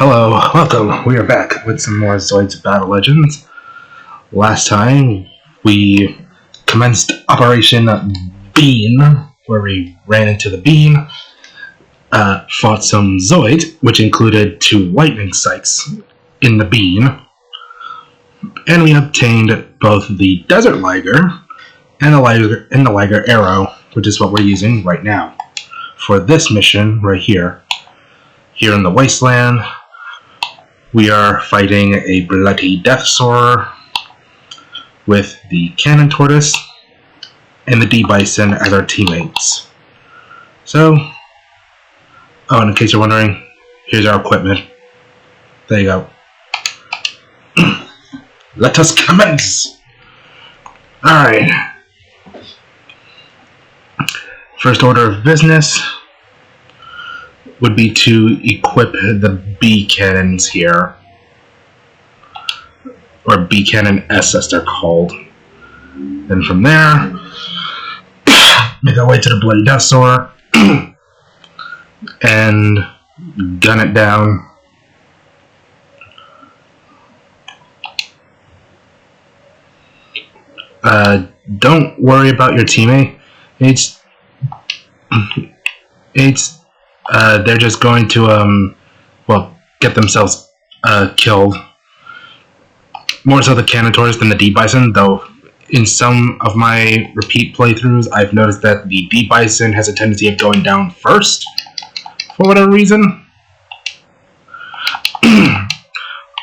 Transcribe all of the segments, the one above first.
Hello, welcome. We are back with some more Zoids Battle Legends. Last time, we commenced Operation Bean, where we ran into the bean, fought some Zoids, which included 2 lightning sites in the bean, and we obtained both the Desert Liger and the Liger Arrow, which is what we're using right now for this mission right here. Here in the Wasteland, we are fighting a bloody death soarer with the cannon tortoise and the D-bison as our teammates. So, and in case you're wondering, here's our equipment. There you go. Let us commence! Alright. First order of business would be to equip the B cannons here, or B cannon S as they're called. Then from there, make our way to the bloody death soarer and gun it down. Don't worry about your teammate. They're just going to, get themselves killed. More so the cannon tortoise than the D-bison, though in some of my repeat playthroughs, I've noticed that the D-bison has a tendency of going down first, for whatever reason.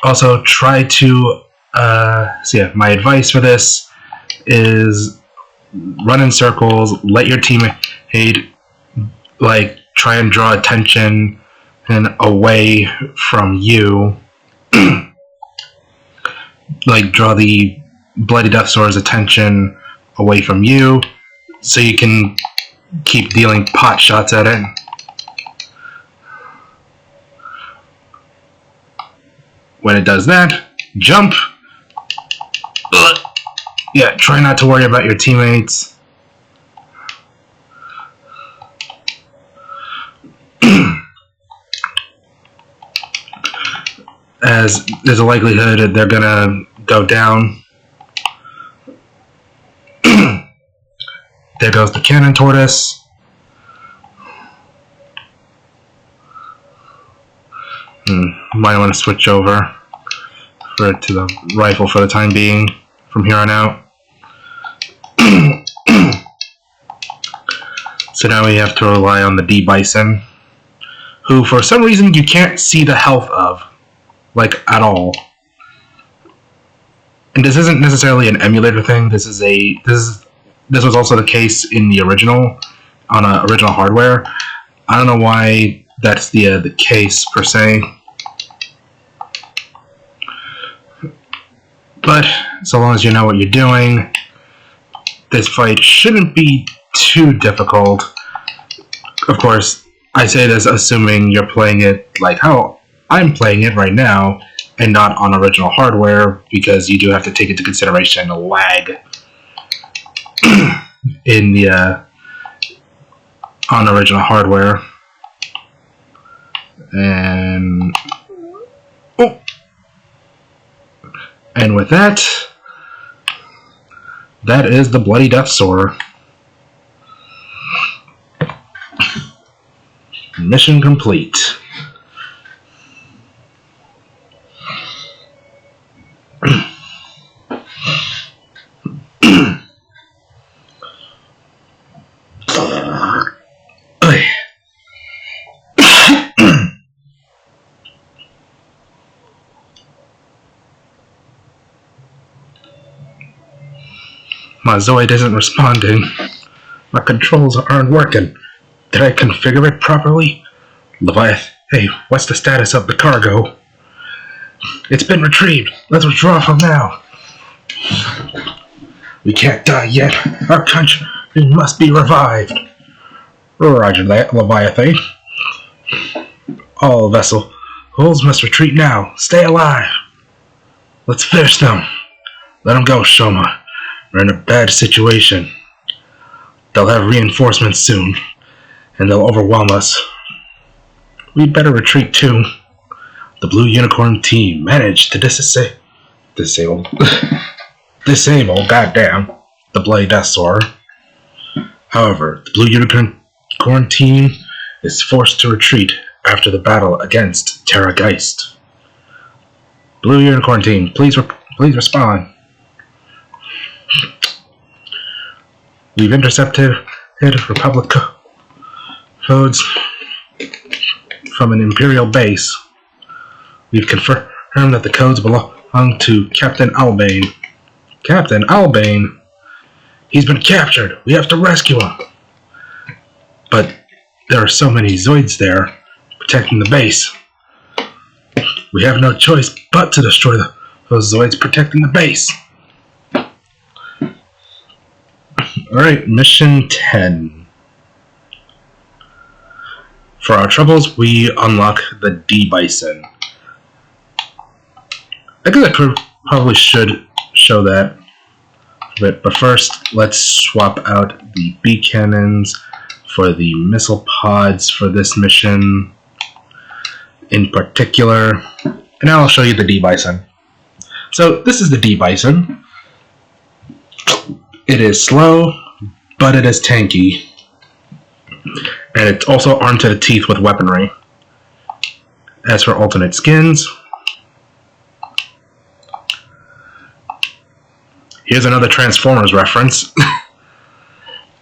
Also, try to, my advice for this is run in circles, let your teammate, try and draw attention and away from you. Draw the bloody death soarer's attention away from you so you can keep dealing pot shots at it. When it does that, jump. Yeah, try not to worry about your teammates. As there's a likelihood that they're gonna go down. There goes the cannon tortoise. Might want to switch over to the rifle for the time being from here on out. So now we have to rely on the D-bison, who for some reason you can't see the health of. At all. And this isn't necessarily an emulator thing. This was also the case in the original, on original hardware. I don't know why that's the case per se. But so long as you know what you're doing, this fight shouldn't be too difficult. Of course, I say this assuming you're playing it like how I'm playing it right now, and not on original hardware, because you do have to take into consideration the lag in the on original hardware. And with that is the bloody death soarer. Mission complete. My Zoid isn't responding. My controls aren't working. Did I configure it properly? Leviathan, hey, what's the status of the cargo? It's been retrieved. Let's withdraw from now. We can't die yet. Our country must be revived. Roger that, Leviathan. All vessels must retreat now. Stay alive. Let's finish them. Let them go, Shoma. We're in a bad situation. They'll have reinforcements soon, and they'll overwhelm us. We'd better retreat too. the Blue Unicorn team managed to disable, goddamn, the Bloody Deathsaur. However, the Blue Unicorn team is forced to retreat after the battle against Terra Geist. Blue Unicorn team, please respond. We've intercepted Republic codes from an Imperial base. We've confirmed that the codes belong to Captain Albane. Captain Albane? He's been captured. We have to rescue him. But there are so many Zoids there protecting the base. We have no choice but to destroy those Zoids protecting the base. Alright, mission 10. For our troubles, we unlock the D-Bison. I guess I probably should show that. But first, let's swap out the B cannons for the missile pods for this mission in particular. And now I'll show you the D-Bison. So this is the D-Bison. It is slow, but it is tanky. And it's also armed to the teeth with weaponry. As for alternate skins, here's another Transformers reference.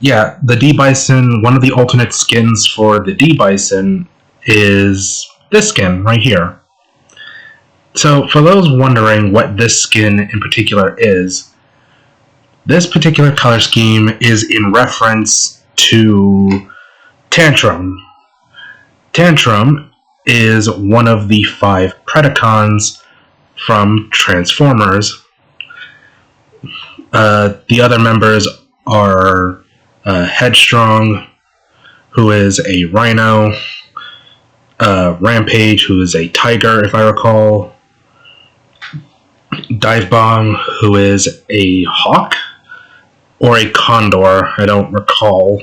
Yeah, the D-Bison, one of the alternate skins for the D-Bison is this skin right here. So for those wondering what this skin in particular is, this particular color scheme is in reference to Tantrum. Tantrum is one of the 5 Predacons from Transformers. The other members are Headstrong, who is a Rhino, Rampage, who is a Tiger, if I recall, Dive Bomb, who is a Hawk, or a Condor, I don't recall.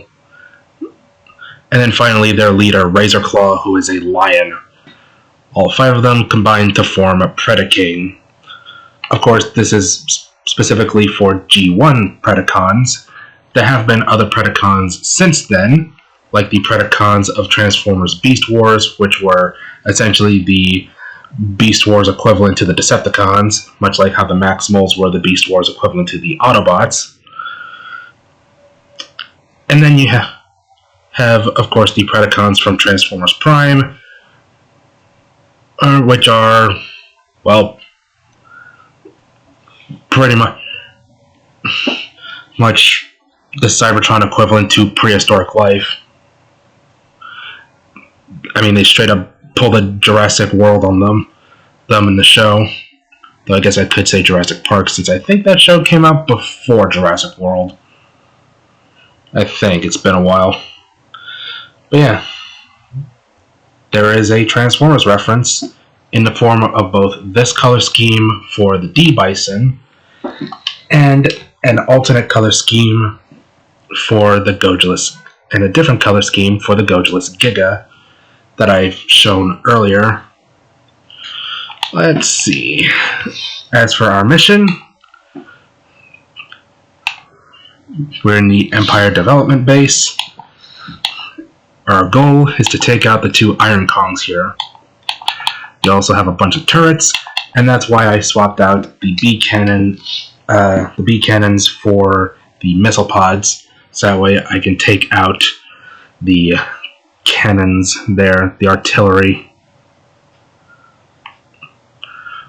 And then finally their leader, Razorclaw, who is a Lion. All 5 of them combined to form a Predaking. Of course, this is specifically for G1 Predacons. There have been other Predacons since then, like the Predacons of Transformers Beast Wars, which were essentially the Beast Wars equivalent to the Decepticons, much like how the Maximals were the Beast Wars equivalent to the Autobots. And then you have, of course, the Predacons from Transformers Prime, which are, well, pretty much the Cybertron equivalent to prehistoric life. I mean, they straight up pull the Jurassic World on them in the show. Though I guess I could say Jurassic Park, since I think that show came out before Jurassic World. I think it's been a while. But yeah, there is a Transformers reference in the form of both this color scheme for the D-Bison and an alternate color scheme for the Gojulus, and a different color scheme for the Gojulus Giga that I've shown earlier. Let's see. As for our mission, we're in the Empire Development Base. Our goal is to take out the 2 Iron Kongs here. You also have a bunch of turrets, and that's why I swapped out the B cannons for the missile pods, so that way I can take out the cannons there, the artillery.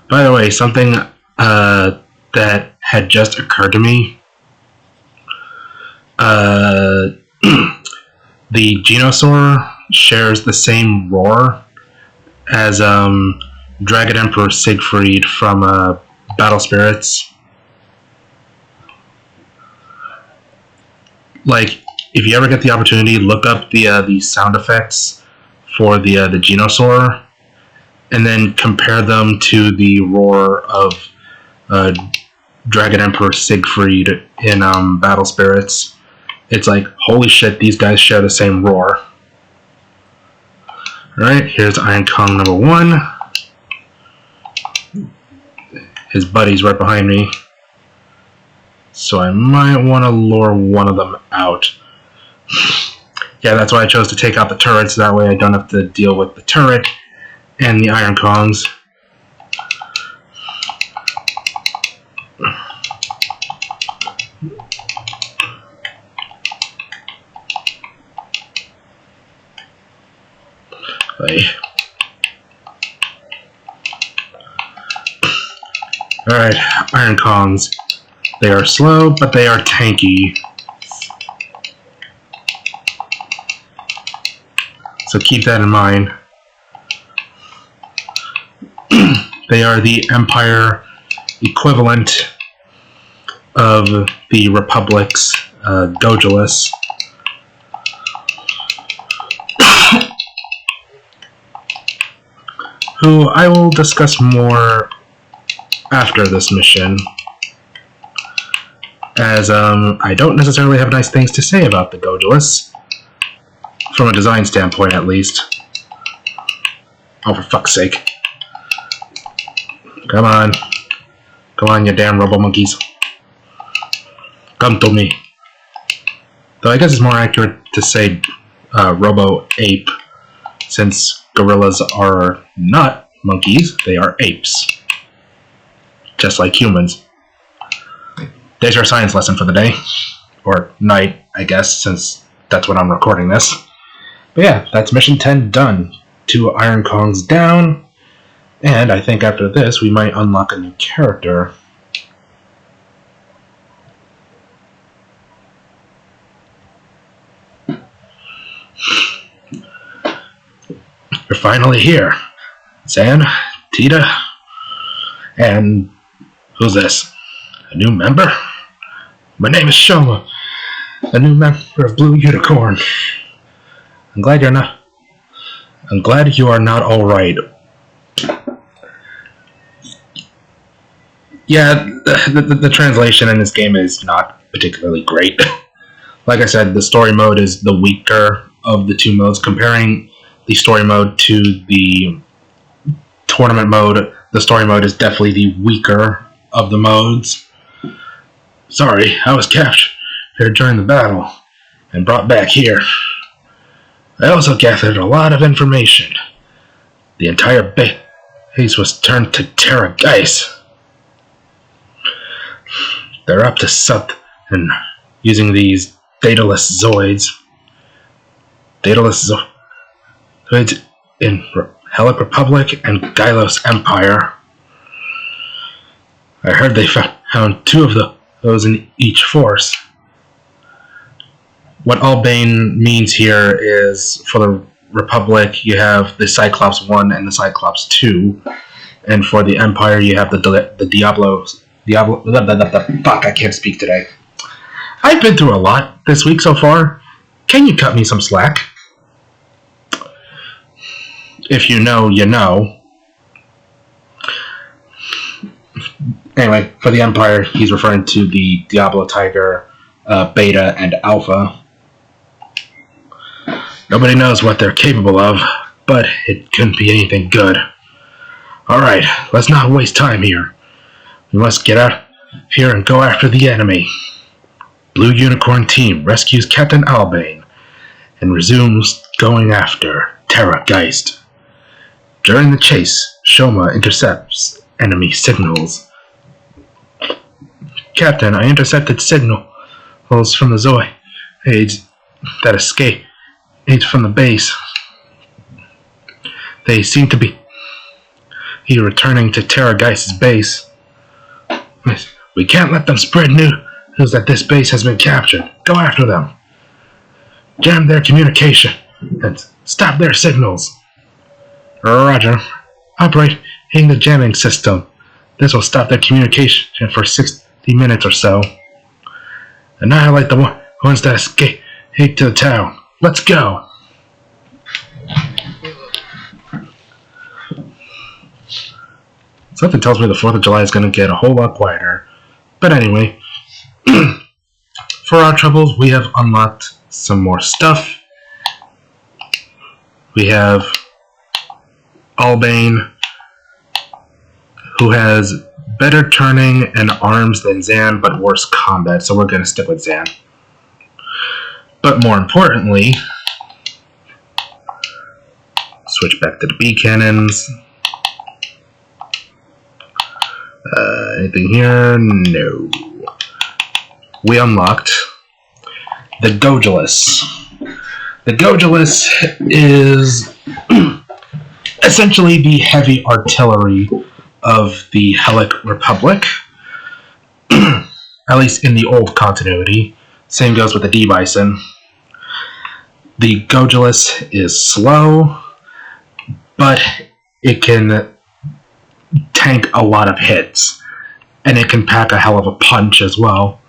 By the way, something that had just occurred to me. The Genosaur shares the same roar as Dragon Emperor Siegfried from Battle Spirits. Like, if you ever get the opportunity, look up the sound effects for the Genosaur, and then compare them to the roar of Dragon Emperor Siegfried in Battle Spirits. It's like, holy shit, these guys share the same roar. Alright, here's Iron Kong number 1. his buddy's right behind me. So I might want to lure one of them out. Yeah, that's why I chose to take out the turret, so that way I don't have to deal with the turret and the Iron Kongs. Alright, Iron Kongs. They are slow, but they are tanky. So keep that in mind. They are the Empire equivalent of the Republic's Dojolus. Who I will discuss more after this mission, as I don't necessarily have nice things to say about the Dojolus, from a design standpoint at least. Oh, for fuck's sake. Come on. Come on, you damn robo-monkeys. Come to me. Though I guess it's more accurate to say robo-ape, since gorillas are not monkeys, they are apes. Just like humans. There's your science lesson for the day. Or night, I guess, since that's when I'm recording this. But yeah, that's mission 10 done. 2 Iron Kongs down. And I think after this, we might unlock a new character. You're finally here. Zan, Tita, and who's this? A new member? My name is Shoma, a new member of Blue Unicorn. I'm glad you are not alright. Yeah, the translation in this game is not particularly great. Like I said, the story mode is the weaker of the 2 modes. Comparing the story mode to the tournament mode, the story mode is definitely the weaker of the modes. Sorry, I was captured during the battle and brought back here. I also gathered a lot of information. The entire base was turned to Terra Geist. They're up to something using these Daedalus Zoids. Daedalus Zoids in Helic Republic and Gylos Empire. I heard they found 2 of those in each force. What Albane means here is, for the Republic, you have the Cyclops 1 and the Cyclops 2. And for the Empire, you have the Diablo, fuck, I can't speak today. I've been through a lot this week so far. Can you cut me some slack? If you know, you know. Anyway, for the Empire, he's referring to the Diablo Tiger, Beta, and Alpha. Nobody knows what they're capable of, but it couldn't be anything good. Alright, let's not waste time here. We must get out here and go after the enemy. Blue Unicorn team rescues Captain Albane and resumes going after Terra Geist. During the chase, Shoma intercepts enemy signals. Captain, I intercepted signals from the Zoids that escaped from the base. They seem to be returning to Terra Geist's base. We can't let them spread news that this base has been captured. Go after them. Jam their communication and stop their signals. Roger. Operating the jamming system. This will stop their communication for 60 minutes or so. Annihilate the ones that escape to the town. Let's go. Something tells me the 4th of July is going to get a whole lot quieter. But anyway, for our troubles, we have unlocked some more stuff. We have Albane, who has better turning and arms than Zan, but worse combat, so we're going to stick with Zan. But more importantly, switch back to the B cannons. Anything here? No. We unlocked the Gojulus. The Gojulus is essentially the heavy artillery of the Hellic Republic, at least in the old continuity. Same goes with the D-Bison. The Gojulus is slow, but it can tank a lot of hits, and it can pack a hell of a punch as well.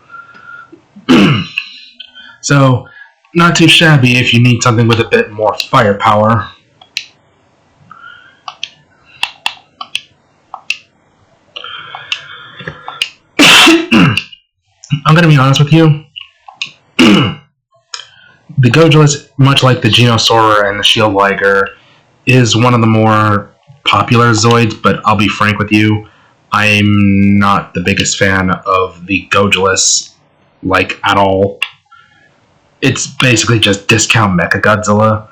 So, not too shabby if you need something with a bit more firepower. I'm going to be honest with you. The Gojulus, much like the Genosaur and the Shield Liger, is one of the more popular Zoids, but I'll be frank with you, I'm not the biggest fan of the Gojulus, like, at all. It's basically just discount Mechagodzilla.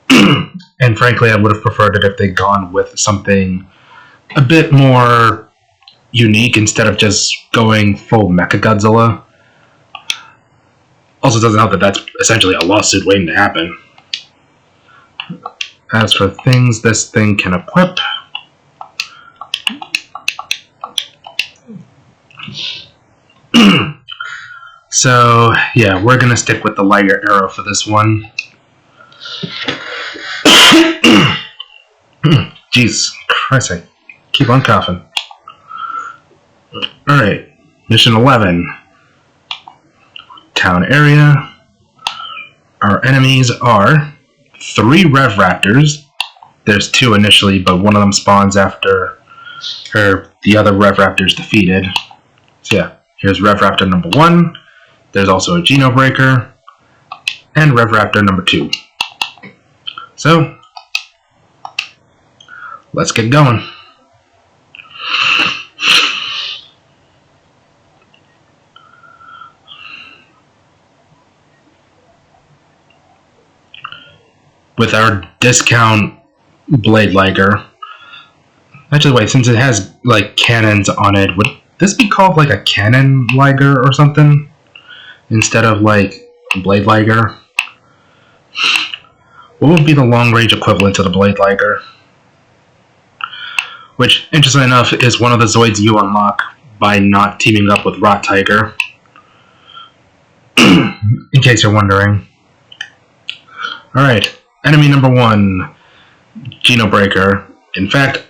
And frankly, I would have preferred it if they'd gone with something a bit more unique instead of just going full Mechagodzilla. Also doesn't help that that's essentially a lawsuit waiting to happen. As for things this thing can equip, so yeah, we're gonna stick with the Liger arrow for this one. Jeez Christ, I keep on coughing. Alright, mission 11. Town area. Our enemies are 3 Rev Raptors. There's 2 initially, but one of them spawns after the other Rev Raptor's defeated. So yeah, here's Rev Raptor number 1. There's also a Geno Breaker, and Rev Raptor number 2. So, let's get going. With our discount Blade Liger. Actually, wait, since it has, like, cannons on it, would this be called, like, a Cannon Liger or something? Instead of, like, Blade Liger? What would be the long-range equivalent to the Blade Liger? Which, interestingly enough, is one of the Zoids you unlock by not teaming up with Rot Tiger. In case you're wondering. Alright. Enemy number 1, Geno Breaker. In fact,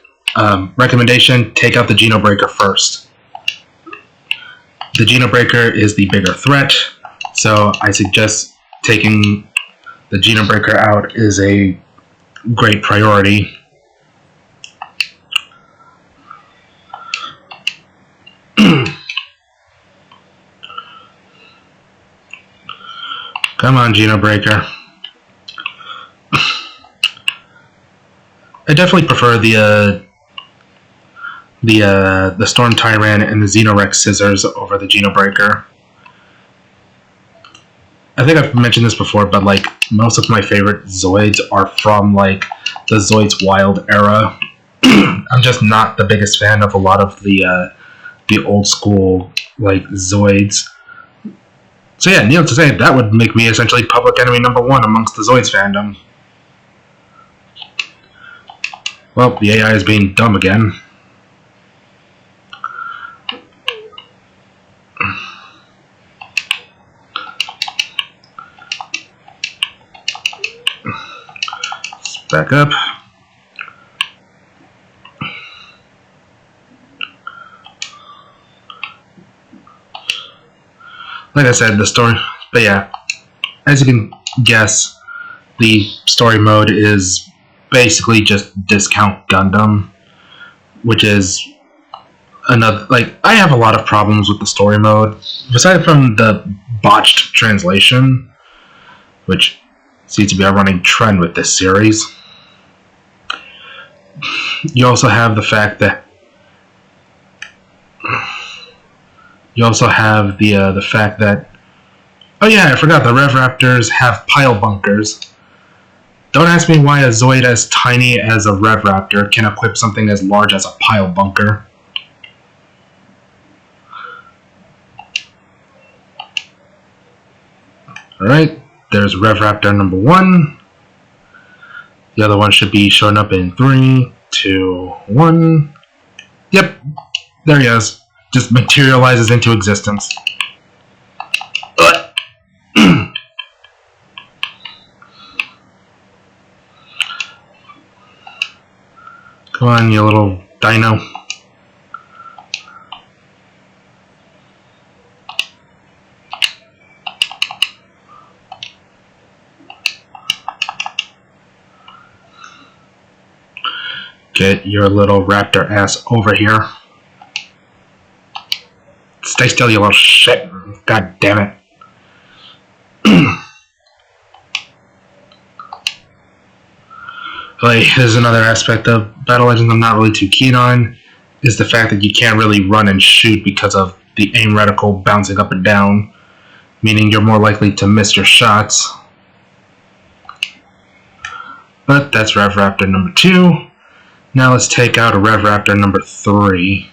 recommendation, take out the Geno Breaker first. The Geno Breaker is the bigger threat, so I suggest taking the Geno Breaker out is a great priority. Come on, Geno Breaker. I definitely prefer the Storm Tyrant and the Xenorex Scissors over the Geno Breaker. I think I've mentioned this before, but like most of my favorite Zoids are from like the Zoids Wild era. I'm just not the biggest fan of a lot of the old school like Zoids. So yeah, needless to say, that would make me essentially public enemy number 1 amongst the Zoids fandom. Well, the AI is being dumb again. Let's back up. Like I said, the story, but yeah, as you can guess, the story mode is basically just discount Gundam, which is another, like, I have a lot of problems with the story mode, aside from the botched translation, which seems to be a running trend with this series. You also have the fact that You also have the fact that, oh yeah, I forgot, the Rev Raptors have pile bunkers. Don't ask me why a Zoid as tiny as a Rev Raptor can equip something as large as a pile bunker. Alright, there's Rev Raptor number 1. The other one should be showing up in 3, 2, 1. Yep, there he is. Just materializes into existence. Come on, you little dino. Get your little raptor ass over here. Stay still, you little shit. God damn it. Like, there's another aspect of Battle Legends I'm not really too keen on, is the fact that you can't really run and shoot because of the aim reticle bouncing up and down, meaning you're more likely to miss your shots. But that's Rev Raptor number 2. Now let's take out a Rev Raptor number 3.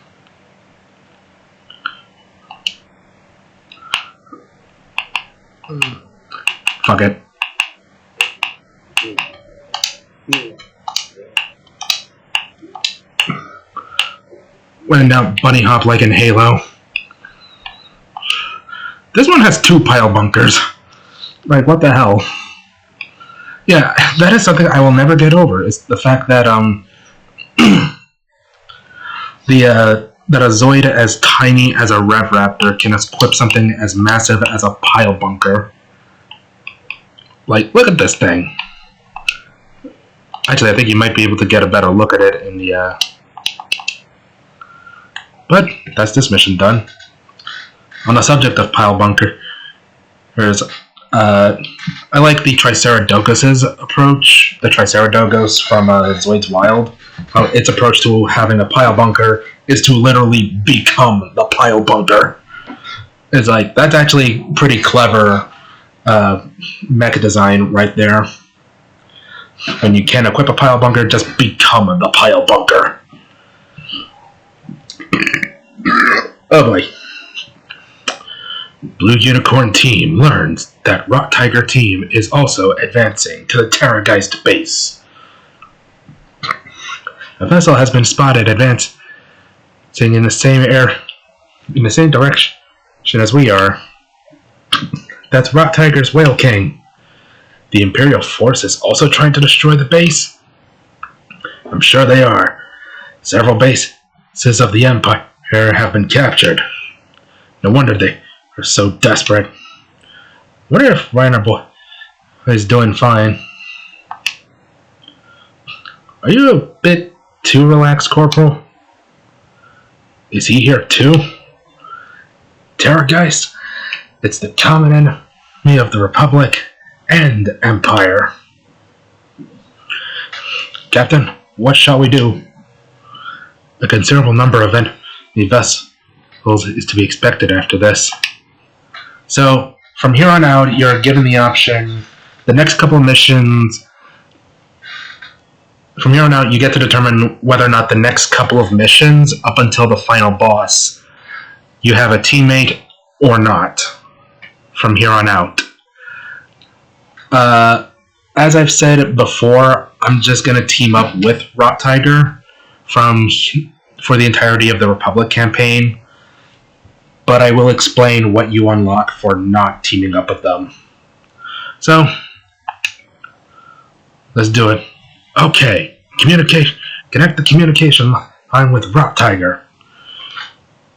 Fuck it. When in doubt, bunny hop like in Halo. This one has 2 pile bunkers. Like, what the hell? Yeah, that is something I will never get over, is the fact that, that a Zoid as tiny as a Rev Raptor can equip something as massive as a pile bunker. Like, look at this thing. Actually, I think you might be able to get a better look at it in the, But that's this mission done. On the subject of pile bunker, there's, I like the Triceratodontus's approach, the Triceratodontus from Zoids Wild. Its approach to having a pile bunker is to literally become the pile bunker. It's like, that's actually pretty clever mecha design right there. When you can't equip a pile bunker, just become the pile bunker. Oh boy. Blue Unicorn team learns that Rock Tiger team is also advancing to the Terrorgeist base. A vessel has been spotted advancing in the same direction as we are. That's Rock Tiger's Whale King. The Imperial force is also trying to destroy the base. I'm sure they are. Several bases of the Empire have been captured. No wonder they are so desperate. Wonder if Reiner Boy is doing fine. Are you a bit too relaxed, Corporal? Is he here too? Terrorgeist? It's the common enemy of the Republic and Empire. Captain, what shall we do? A considerable number of enemy vessels is to be expected after this. So, from here on out, you're given the option, the next couple of missions, from here on out, you get to determine whether or not the next couple of missions, up until the final boss, you have a teammate or not, from here on out. As I've said before, I'm just going to team up with Rock Tiger for the entirety of the Republic campaign, but I will explain what you unlock for not teaming up with them. So, let's do it. Okay, connect the communication line with Rock Tiger.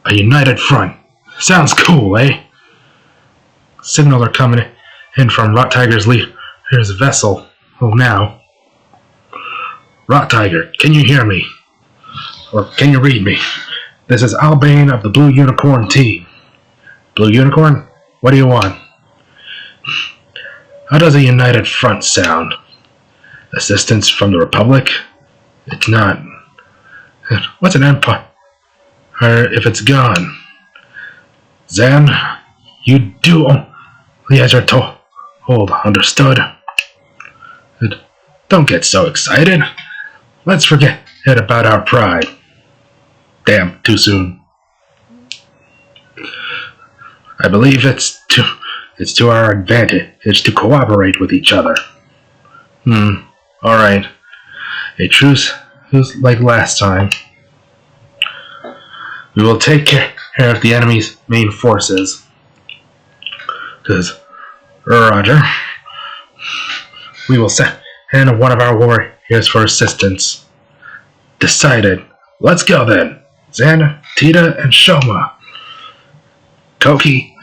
A united front. Sounds cool, eh? Signals are coming in from Rock Tiger's leader's vessel. Oh, now. Rock Tiger, can you hear me? Or can you read me? This is Albane of the Blue Unicorn team. Blue Unicorn, what do you want? How does a united front sound? Assistance from the Republic? It's not. What's an empire if it's gone? Zan, you do only as you're told, understood? Don't get so excited. Let's forget about our pride. Damn, too soon. I believe it's to our advantage to cooperate with each other. Alright. A truce is like last time. We will take care of the enemy's main forces. Roger. We will send one of our warriors for assistance. Decided. Let's go then. Zan, Tita, and Shoma. Koki.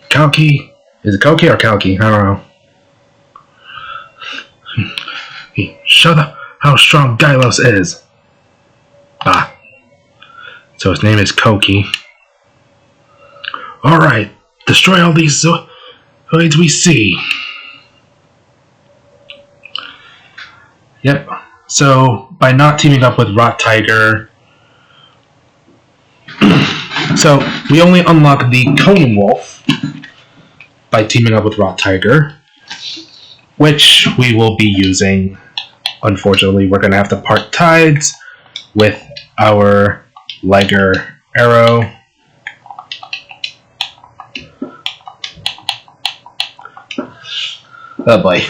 Kalki. Is it Koki or Kalki? I don't know. Show them how strong Gylos is. Ah. So his name is Koki. Alright. Destroy all these Zoids we see. Yep. So, by not teaming up with Rot Tiger... so, we only unlock the Conan Wolf by teaming up with Rot Tiger, which we will be using. Unfortunately, we're going to have to part tides with our Liger arrow. Oh boy.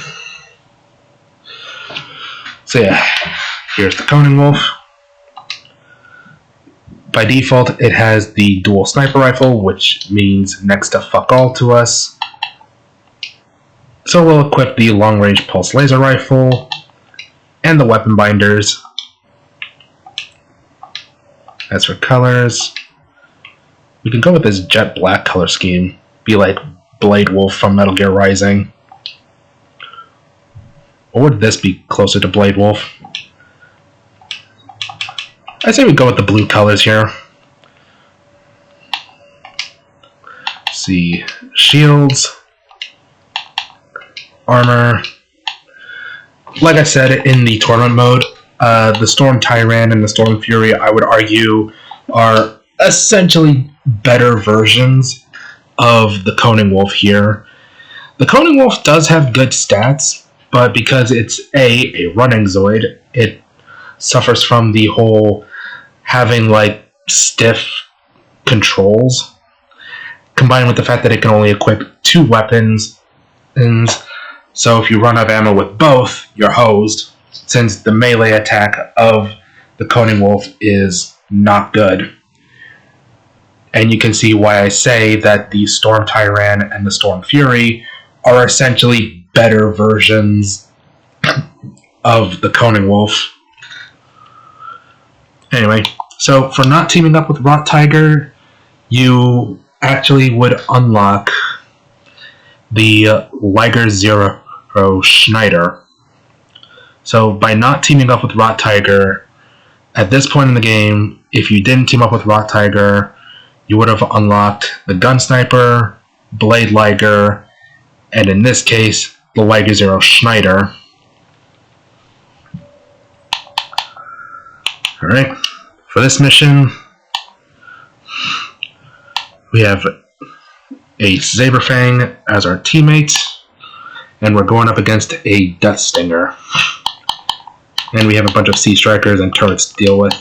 So yeah, here's the Conan Wolf. By default, it has the dual sniper rifle, which means next to fuck all to us. So we'll equip the long-range pulse laser rifle and the weapon binders. As for colors, we can go with this jet black color scheme. Be like Blade Wolf from Metal Gear Rising. Or would this be closer to Blade Wolf? I say we go with the blue colors here. Let's see, shields, armor. Like I said, in the tournament mode, the Storm Tyrant and the Storm Fury, I would argue, are essentially better versions of the Conan Wolf here. The Conan Wolf does have good stats, but because it's a running Zoid, it suffers from the whole having like stiff controls, combined with the fact that it can only equip 2 weapons, and so if you run out of ammo with both, you're hosed, since the melee attack of the Conan Wolf is not good. And you can see why I say that the Storm Tyrant and the Storm Fury are essentially better versions of the Conan Wolf. Anyway, so for not teaming up with Rot Tiger, you actually would unlock the Liger Zero Schneider. So by not teaming up with Rot Tiger, at this point in the game, if you didn't team up with Rot Tiger, you would have unlocked the Gun Sniper, Blade Liger, and in this case, the Liger Zero Schneider. Alright, for this mission, we have a Saberfang as our teammate, and we're going up against a Death Stinger. And we have a bunch of Sea Strikers and turrets to deal with.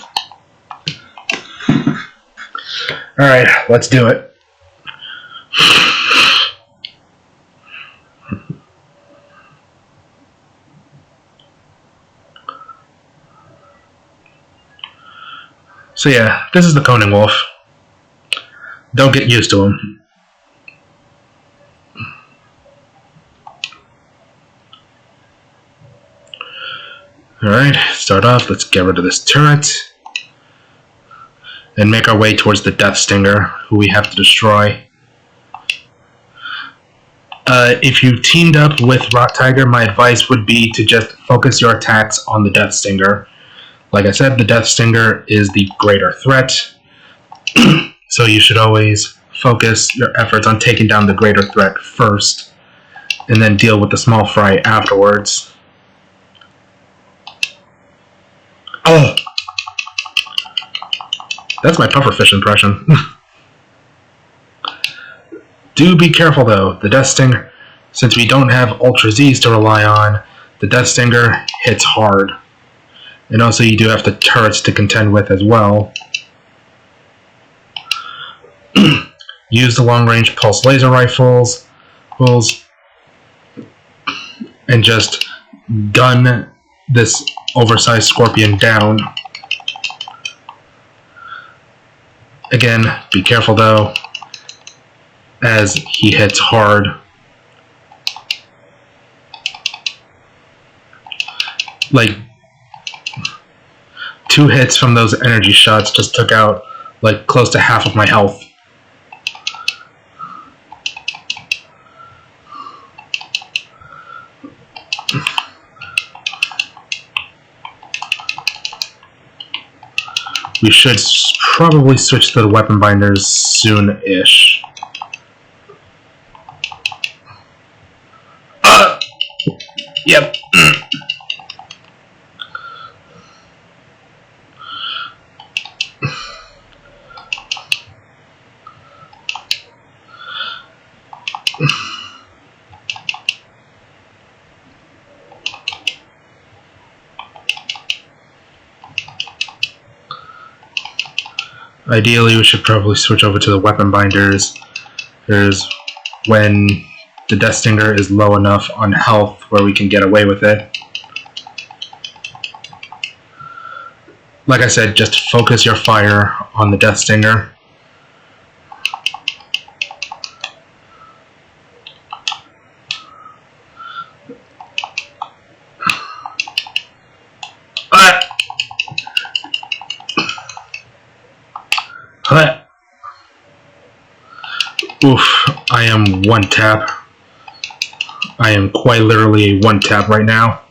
Alright, let's do it. So yeah, this is the Conan Wolf. Don't get used to him. Alright, start off, let's get rid of this turret. And make our way towards the Death Stinger, who we have to destroy. If you teamed up with Rot Tiger, my advice would be to just focus your attacks on the Death Stinger. Like I said, the Death Stinger is the greater threat, so you should always focus your efforts on taking down the greater threat first, and then deal with the small fry afterwards. Oh! That's my pufferfish impression. Do be careful though, the Death Stinger, since we don't have Ultra Z's to rely on, the Death Stinger hits hard. And also you do have the turrets to contend with as well. Use the long-range pulse laser rifles, and just gun this oversized Scorpion down. Again, be careful though, as he hits hard. Like, 2 hits from those energy shots just took out like close to half of my health. We should probably switch to the weapon binders soon-ish. Yep. Ideally, we should probably switch over to the weapon binders. There's when the Death Stinger is low enough on health where we can get away with it. Like I said, just focus your fire on the Death Stinger. Oof, I am one tap. I am quite literally a one tap right now.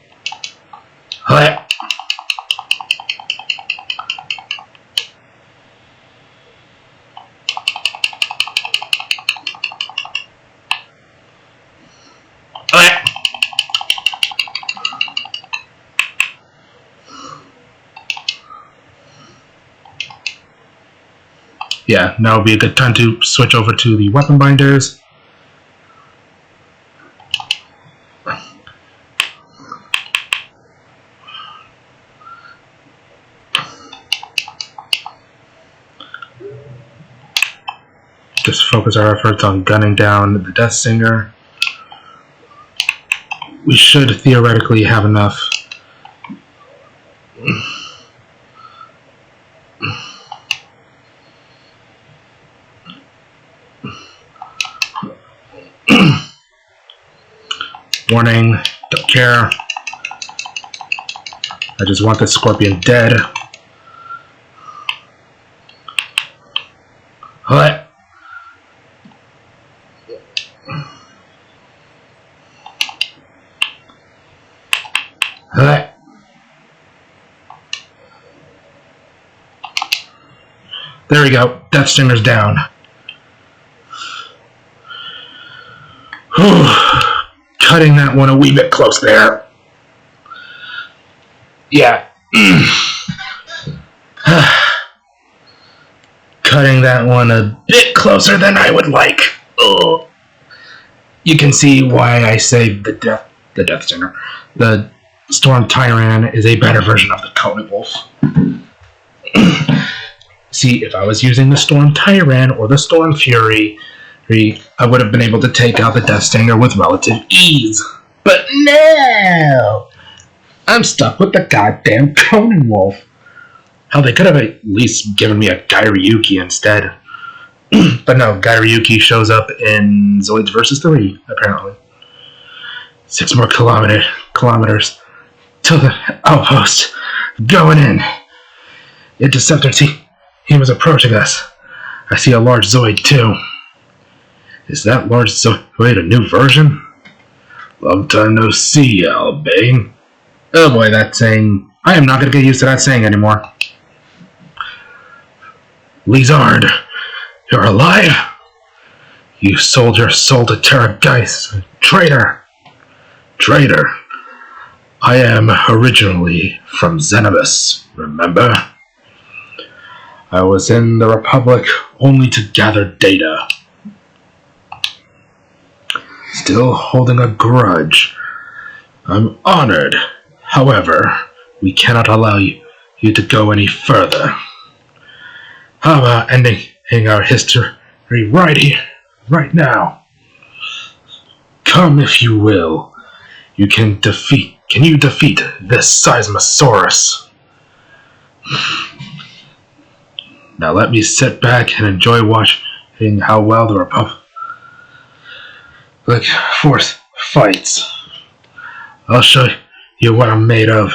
Yeah, now would be a good time to switch over to the weapon binders. Just focus our efforts on gunning down the Death Stinger. We should theoretically have enough. Warning, don't care. I just want the Scorpion dead. What? What? There we go. Death Stinger's down. Whew. Cutting that one a wee bit close there. Yeah. Cutting that one a bit closer than I would like. Oh. You can see why I say the Death Stinger. The Storm Tyran is a better version of the Cone Wolf. See, if I was using the Storm Tyran or the Storm Fury, I would have been able to take out the Death Stinger with relative ease. But no! I'm stuck with the goddamn Cone Wolf. Hell, they could have at least given me a Gairyuki instead. But no, Gairyuki shows up in Zoids vs. 3, apparently. 6 more kilometers to the outpost. Going in. Interceptor team is approaching us. I see a large Zoid too. Is that large Zoid a new version? Long time no see, Albane. Oh boy, that saying. I am not going to get used to that saying anymore. Liger, you're alive? You sold your soul to Terra Geist. Traitor. Traitor. I am originally from Xenobus, remember? I was in the Republic only to gather data. Still holding a grudge. I'm honored. However, we cannot allow you to go any further. How about ending our history right now? Come if you will. Can you defeat this Seismosaurus? Now let me sit back and enjoy watching how well the Republic Force fights. I'll show you what I'm made of,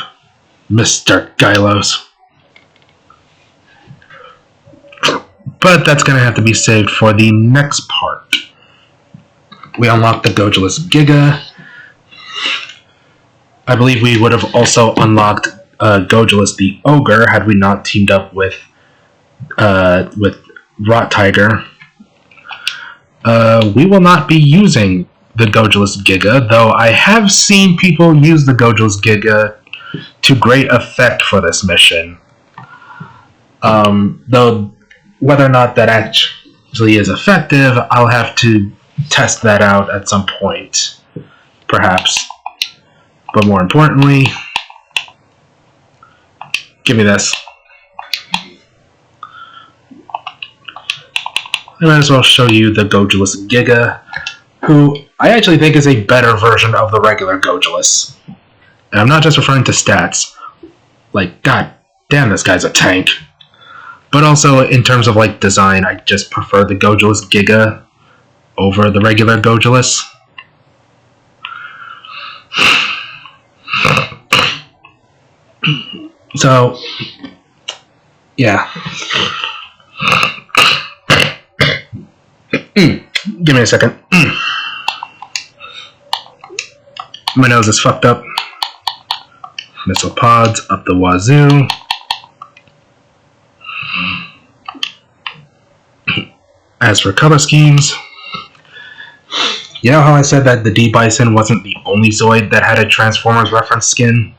Mr. Gylos. But that's going to have to be saved for the next part. We unlocked the Gogulus Giga. I believe we would have also unlocked Gogulus the Ogre had we not teamed up with Rot Tiger. We will not be using the Gogulus Giga, though I have seen people use the Gogulus Giga to great effect for this mission. Though whether or not that actually is effective, I'll have to test that out at some point, perhaps. But more importantly, give me this. I might as well show you the Gogulus Giga, who I actually think is a better version of the regular Gogulus. And I'm not just referring to stats. Like, god damn, this guy's a tank. But also, in terms of, like, design, I just prefer the Gogulus Giga over the regular Gogulus. So, yeah. Give me a second. My nose is fucked up. Missile pods up the wazoo. As for color schemes, you know how I said that the D-Bison wasn't the only Zoid that had a Transformers reference skin?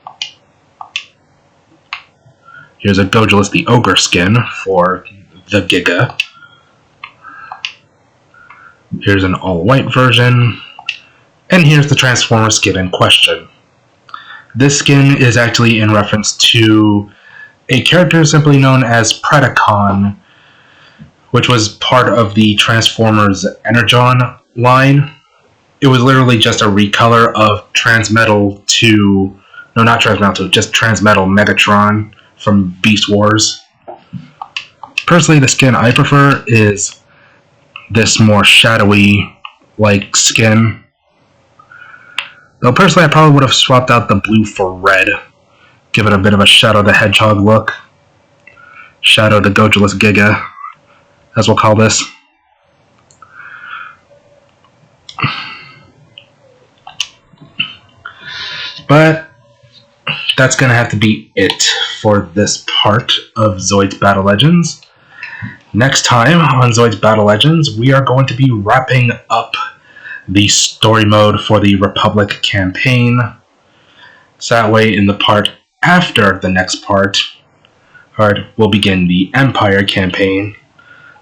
Here's a Gogulus the Ogre skin for the Giga. Here's an all-white version. And here's the Transformer skin in question. This skin is actually in reference to a character simply known as Predacon, which was part of the Transformers Energon line. It was literally just a recolor of Transmetal to... No, not Transmetal 2, just Transmetal Megatron from Beast Wars. Personally, the skin I prefer is this more shadowy, like, skin. Though personally, I probably would have swapped out the blue for red. Give it a bit of a Shadow the Hedgehog look. Shadow the Gogulus Giga, as we'll call this. But that's going to have to be it for this part of Zoids Battle Legends. Next time on Zoids Battle Legends, we are going to be wrapping up the story mode for the Republic campaign. So that way, in the part after the next part, we'll begin the Empire campaign.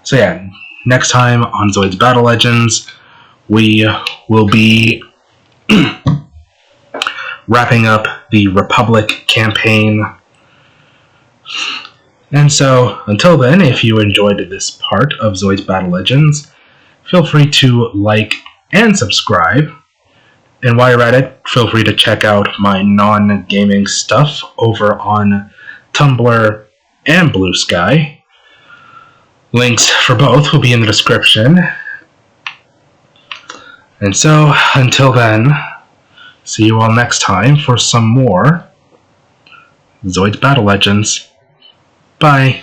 So yeah, next time on Zoids Battle Legends, we will be wrapping up the Republic campaign. And so, until then, if you enjoyed this part of Zoids Battle Legends, feel free to like and subscribe. And while you're at it, feel free to check out my non-gaming stuff over on Tumblr and Blue Sky. Links for both will be in the description. And so, until then, see you all next time for some more Zoids Battle Legends. Bye.